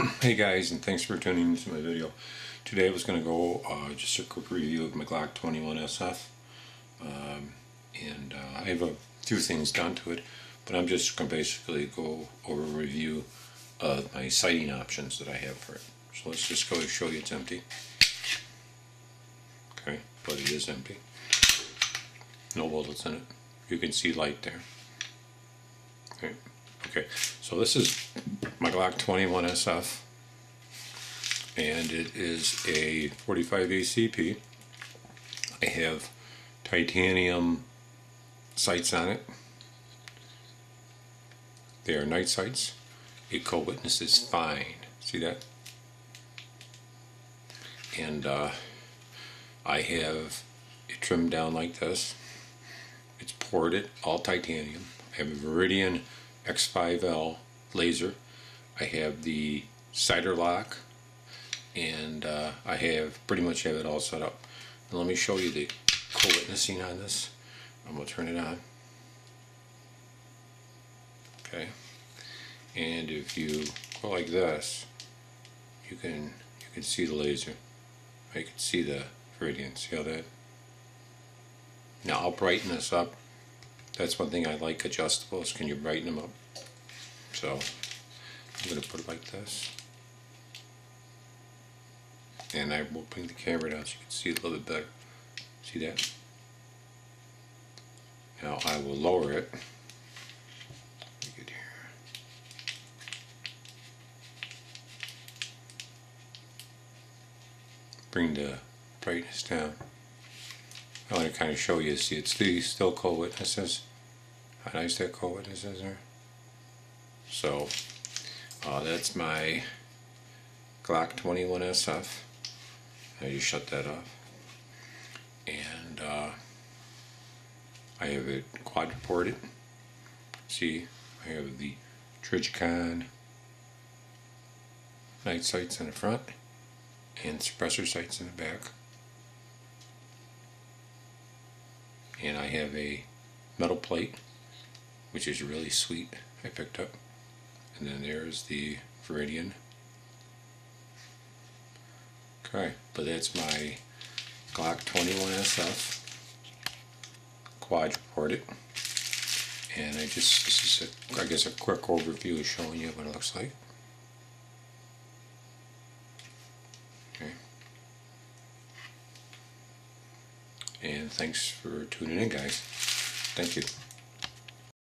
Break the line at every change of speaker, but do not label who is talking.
Hey guys, and thanks for tuning into my video. Today I was going to go just a quick review of my Glock 21Sf. I have a few things done to it, but I'm just going to basically go over a review of my sighting options that I have for it. So let's just go show you it's empty. Okay, but it is empty. No bullets in it. You can see light there. Okay, so this is my Glock 21Sf, and it is a 45 ACP. I have titanium sights on it. They are night sights. It co-witnesses fine. See that? And I have it trimmed down like this. It's ported, all titanium. I have a Viridian X5L laser. I have the sighter lock, and I have pretty much have it all set up. And let me show you the co-witnessing on this. I'm going to turn it on. Okay, and if you go like this, you can see the laser. You can see the Viridian. See how that? Now I'll brighten this up. That's one thing I like, adjustables. Can you brighten them up? So I'm going to put it like this, and I will bring the camera down so you can see it a little bit better. See that? Now I will lower it. Get here. Bring the brightness down. I want to kind of show you. See, it's still co-witnesses. How nice that co-witnesses are. So that's my Glock 21Sf. I just shut that off, and I have it quadruported. See, I have the Trigicon night sights in the front and suppressor sights in the back. And I have a metal plate, which is really sweet, I picked up. And then there's the Viridian. Okay, but that's my Glock 21Sf quadruported. And this is I guess a quick overview of showing you what it looks like. Okay. And thanks for tuning in, guys. Thank you.